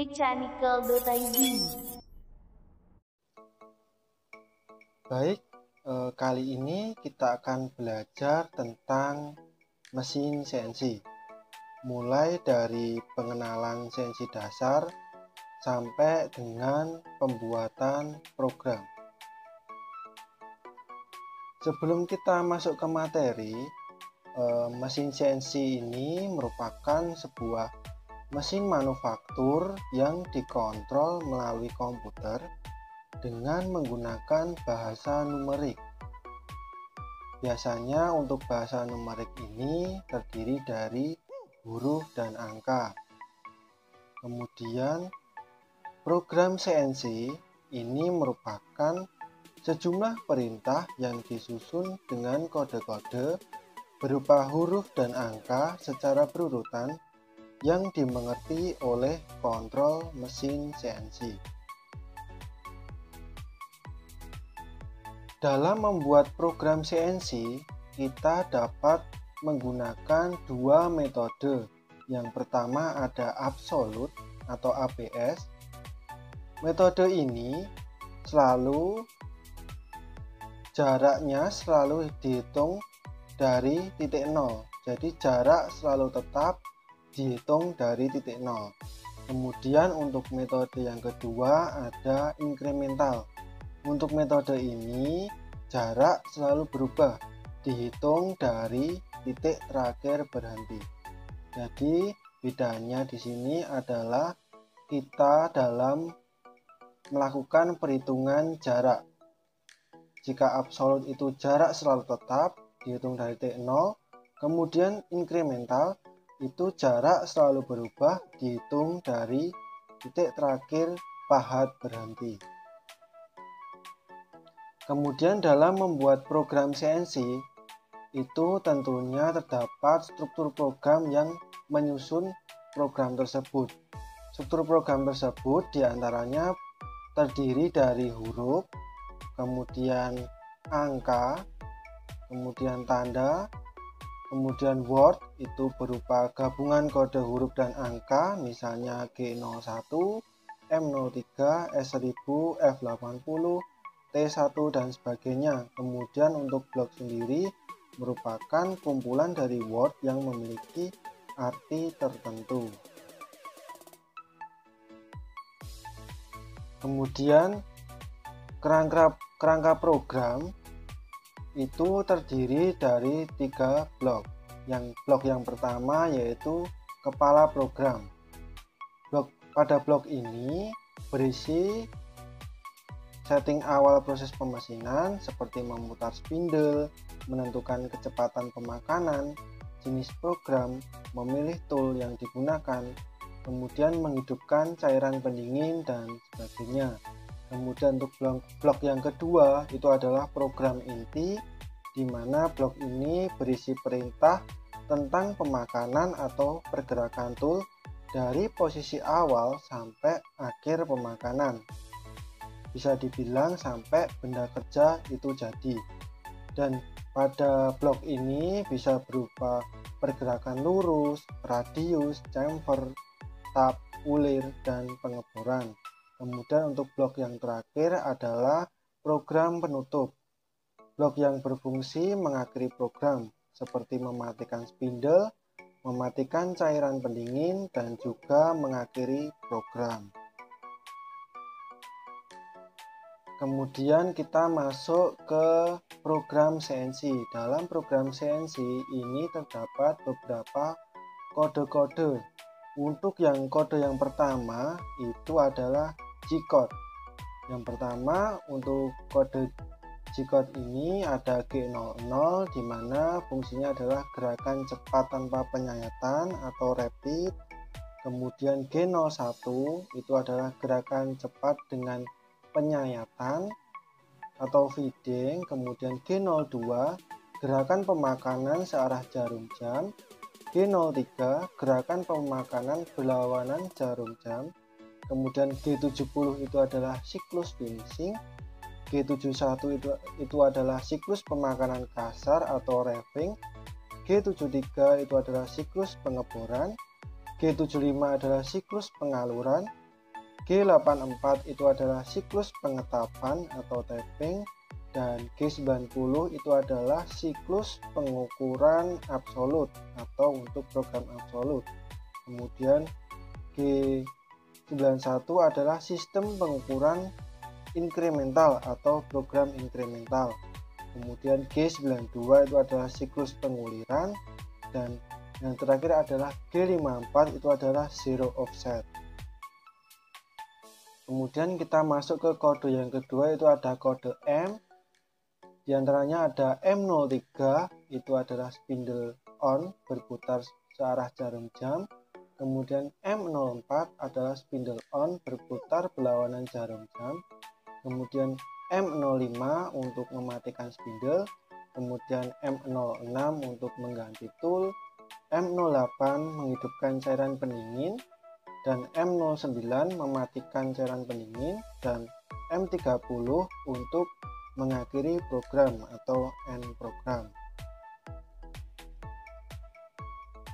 www.mechanical.id. Baik, kali ini kita akan belajar tentang mesin CNC. Mulai dari pengenalan CNC dasar sampai dengan pembuatan program. Sebelum kita masuk ke materi, mesin CNC ini merupakan sebuah mesin manufaktur yang dikontrol melalui komputer dengan menggunakan bahasa numerik. Biasanya untuk bahasa numerik ini terdiri dari huruf dan angka. Kemudian program CNC ini merupakan sejumlah perintah yang disusun dengan kode-kode berupa huruf dan angka secara berurutan yang dimengerti oleh kontrol mesin CNC. Dalam membuat program CNC, kita dapat menggunakan dua metode. Yang pertama ada absolute atau ABS. Metode ini jaraknya selalu dihitung dari titik nol. Jadi jarak selalu tetap dihitung dari titik nol. Kemudian untuk metode yang kedua ada incremental. Untuk metode ini jarak selalu berubah, dihitung dari titik terakhir berhenti. Jadi bedanya di sini adalah kita dalam melakukan perhitungan jarak. Jika absolut itu jarak selalu tetap dihitung dari titik 0, kemudian incremental itu jarak selalu berubah dihitung dari titik terakhir pahat berhenti. Kemudian dalam membuat program CNC itu tentunya terdapat struktur program yang menyusun program tersebut. Struktur program tersebut diantaranya terdiri dari huruf, kemudian angka, kemudian tanda, kemudian word itu berupa gabungan kode huruf dan angka, misalnya G01, M03, S1000, F80, T1 dan sebagainya. Kemudian untuk blok sendiri merupakan kumpulan dari word yang memiliki arti tertentu. Kemudian kerangka program itu terdiri dari 3 blok. Blok yang pertama yaitu kepala program. Pada blok ini berisi setting awal proses pemesinan seperti memutar spindle, menentukan kecepatan pemakanan, jenis program, memilih tool yang digunakan, kemudian menghidupkan cairan pendingin dan sebagainya. Kemudian untuk blok yang kedua itu adalah program inti, di mana blok ini berisi perintah tentang pemakanan atau pergerakan tool dari posisi awal sampai akhir pemakanan. Bisa dibilang sampai benda kerja itu jadi. Dan pada blok ini bisa berupa pergerakan lurus, radius, chamfer, tab, ulir, dan pengeboran. Kemudian untuk blok yang terakhir adalah program penutup. Blok yang berfungsi mengakhiri program seperti mematikan spindle, mematikan cairan pendingin, dan juga mengakhiri program. Kemudian kita masuk ke program CNC. Dalam program CNC ini terdapat beberapa kode-kode. Untuk kode yang pertama itu adalah G-code. Yang pertama untuk kode G-code ini ada G00 di mana fungsinya adalah gerakan cepat tanpa penyayatan atau rapid. Kemudian G01 itu adalah gerakan cepat dengan penyayatan atau feeding. Kemudian G02 gerakan pemakanan searah jarum jam. G03 gerakan pemakanan berlawanan jarum jam. Kemudian G70 itu adalah siklus finishing. G71 itu adalah siklus pemakanan kasar atau raving. G73 itu adalah siklus pengeboran. G75 adalah siklus pengaluran. G84 itu adalah siklus pengetapan atau tapping, dan G90 itu adalah siklus pengukuran absolut atau untuk program absolut. Kemudian G91 adalah sistem pengukuran inkremental atau program inkremental. Kemudian G92 itu adalah siklus penguliran, dan yang terakhir adalah G54 itu adalah zero offset. Kemudian kita masuk ke kode yang kedua, itu ada kode M. Di antaranya ada M03, itu adalah spindle on berputar searah jarum jam. Kemudian M04 adalah spindle on berputar berlawanan jarum jam. Kemudian M05 untuk mematikan spindle. Kemudian M06 untuk mengganti tool. M08 menghidupkan cairan pendingin, dan M09 mematikan cairan pendingin, dan M30 untuk mengakhiri program atau end program.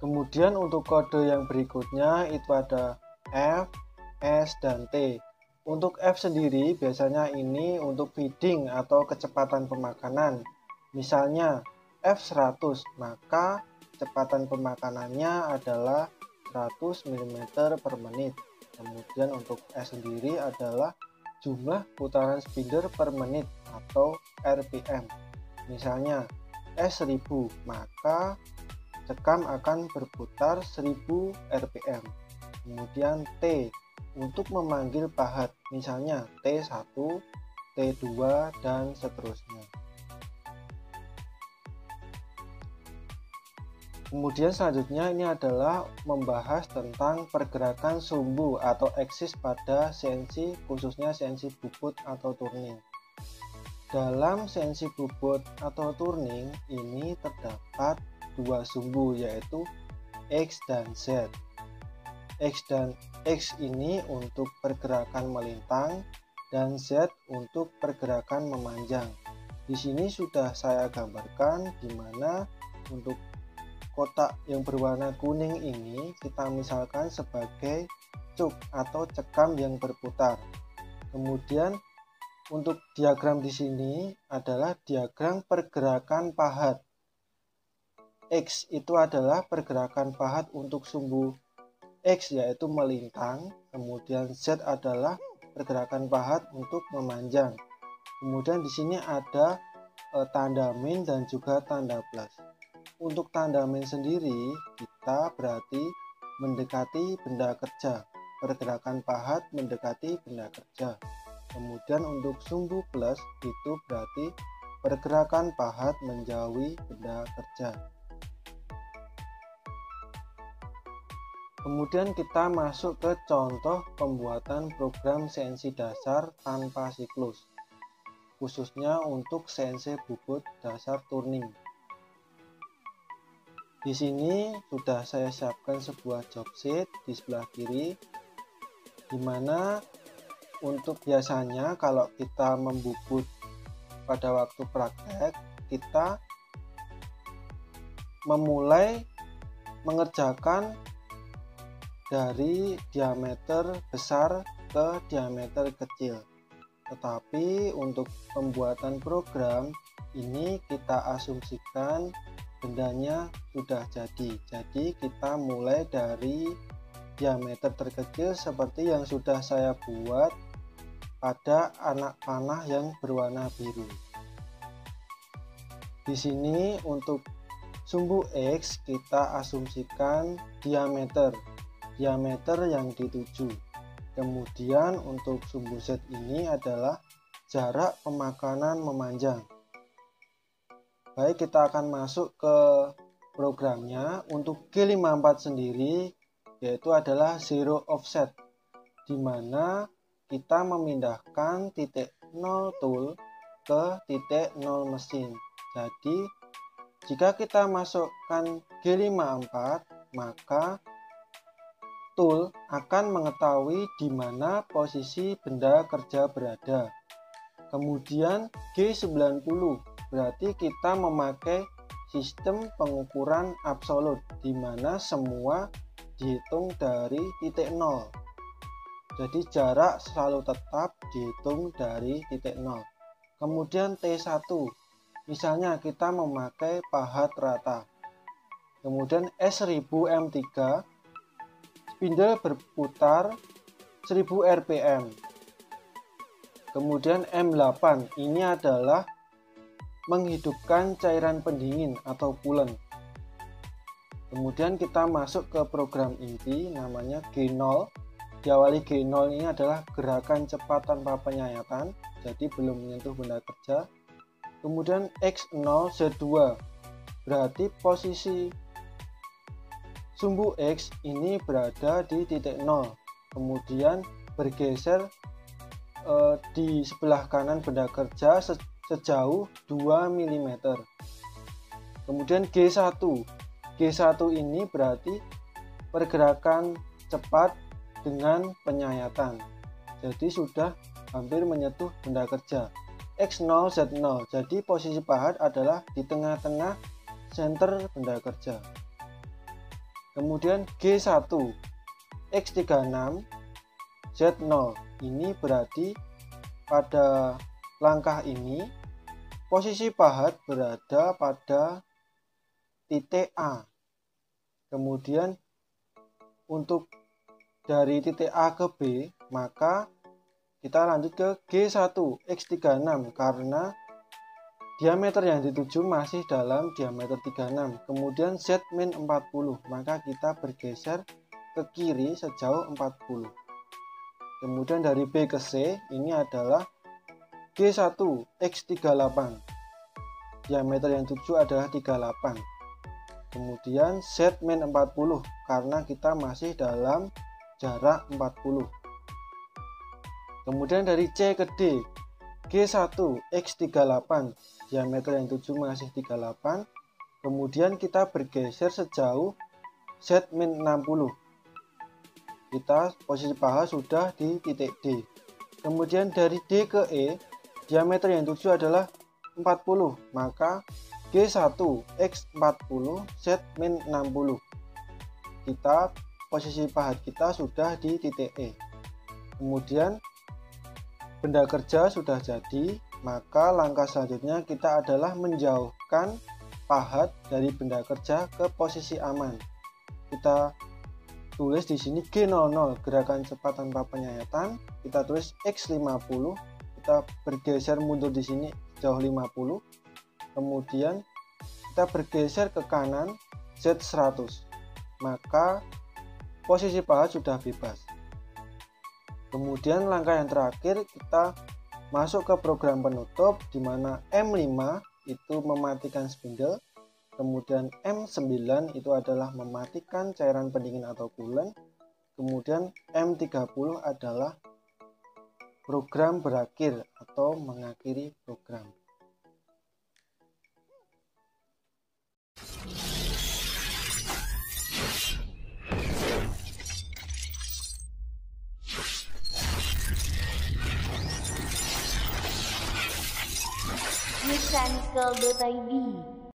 Kemudian untuk kode yang berikutnya itu ada F, S, dan T. Untuk F sendiri biasanya ini untuk feeding atau kecepatan pemakanan. Misalnya F100, maka kecepatan pemakanannya adalah 100 mm per menit. Kemudian untuk S sendiri adalah jumlah putaran spindle per menit atau RPM. Misalnya S1000, maka cekam akan berputar 1000 RPM. Kemudian T untuk memanggil pahat, misalnya T1, T2, dan seterusnya. Kemudian selanjutnya ini adalah membahas tentang pergerakan sumbu atau aksis pada CNC, khususnya CNC bubut atau turning. Dalam CNC bubut atau turning ini terdapat dua sumbu, yaitu X dan Z. X ini untuk pergerakan melintang dan Z untuk pergerakan memanjang. Di sini sudah saya gambarkan di mana untuk kotak yang berwarna kuning ini kita misalkan sebagai cuk atau cekam yang berputar. Kemudian untuk diagram di sini adalah diagram pergerakan pahat. X itu adalah pergerakan pahat untuk sumbu X, yaitu melintang. Kemudian Z adalah pergerakan pahat untuk memanjang. Kemudian di sini ada tanda min dan juga tanda plus. Untuk tanda min sendiri kita berarti mendekati benda kerja, pergerakan pahat mendekati benda kerja. Kemudian untuk sumbu plus itu berarti pergerakan pahat menjauhi benda kerja. Kemudian kita masuk ke contoh pembuatan program CNC dasar tanpa siklus, khususnya untuk CNC bubut dasar turning. Di sini sudah saya siapkan sebuah job sheet di sebelah kiri, di mana untuk biasanya kalau kita membubut pada waktu praktek, kita memulai mengerjakan dari diameter besar ke diameter kecil. Tetapi untuk pembuatan program ini kita asumsikan bendanya sudah jadi kita mulai dari diameter terkecil seperti yang sudah saya buat pada anak panah yang berwarna biru. Di sini untuk sumbu X kita asumsikan diameter yang dituju. Kemudian untuk sumbu Z ini adalah jarak pemakanan memanjang. Baik, kita akan masuk ke programnya. Untuk G54 sendiri yaitu adalah zero offset, di mana kita memindahkan titik 0 tool ke titik 0 mesin. Jadi jika kita masukkan G54, maka tool akan mengetahui di mana posisi benda kerja berada. Kemudian G90 berarti kita memakai sistem pengukuran absolut, di mana semua dihitung dari titik 0. Jadi jarak selalu tetap dihitung dari titik 0. Kemudian T1, misalnya kita memakai pahat rata. Kemudian S1000 M3, spindle berputar 1000 rpm. Kemudian M8, ini adalah menghidupkan cairan pendingin atau coolant. Kemudian kita masuk ke program inti namanya G0. Diawali G0 ini adalah gerakan cepat tanpa penyayatan, jadi belum menyentuh benda kerja. Kemudian X0 Z2, berarti posisi sumbu X ini berada di titik 0, kemudian bergeser di sebelah kanan benda kerja sejauh 2 mm. Kemudian G1 ini berarti pergerakan cepat dengan penyayatan, jadi sudah hampir menyentuh benda kerja. X0 Z0, jadi posisi pahat adalah di tengah-tengah center benda kerja. Kemudian G1 X36 Z0, ini berarti pada langkah ini posisi pahat berada pada titik A. Kemudian untuk dari titik A ke B, maka kita lanjut ke G1 X36 karena diameter yang dituju masih dalam diameter 36. Kemudian Z-40, maka kita bergeser ke kiri sejauh 40. Kemudian dari B ke C, ini adalah G1 X38, diameter yang dituju adalah 38. Kemudian Z-40 karena kita masih dalam jarak 40. Kemudian dari C ke D, G1 X38, diameter yang dituju masih 38. Kemudian kita bergeser sejauh Z-60. Kita posisi paha sudah di titik D. Kemudian dari D ke E, diameter yang dituju adalah 40, maka G1 X40 Z-60. Kita posisi pahat kita sudah di titik E. Kemudian benda kerja sudah jadi, maka langkah selanjutnya kita adalah menjauhkan pahat dari benda kerja ke posisi aman. Kita tulis di sini G00, gerakan cepat tanpa penyayatan. Kita tulis X50, kita bergeser mundur di sini jauh 50. Kemudian kita bergeser ke kanan Z100, maka posisi pahat sudah bebas. Kemudian langkah yang terakhir kita masuk ke program penutup, di mana M5 itu mematikan spindle, kemudian M9 itu adalah mematikan cairan pendingin atau coolant, kemudian M30 adalah program berakhir atau mengakhiri program. Mechanical.id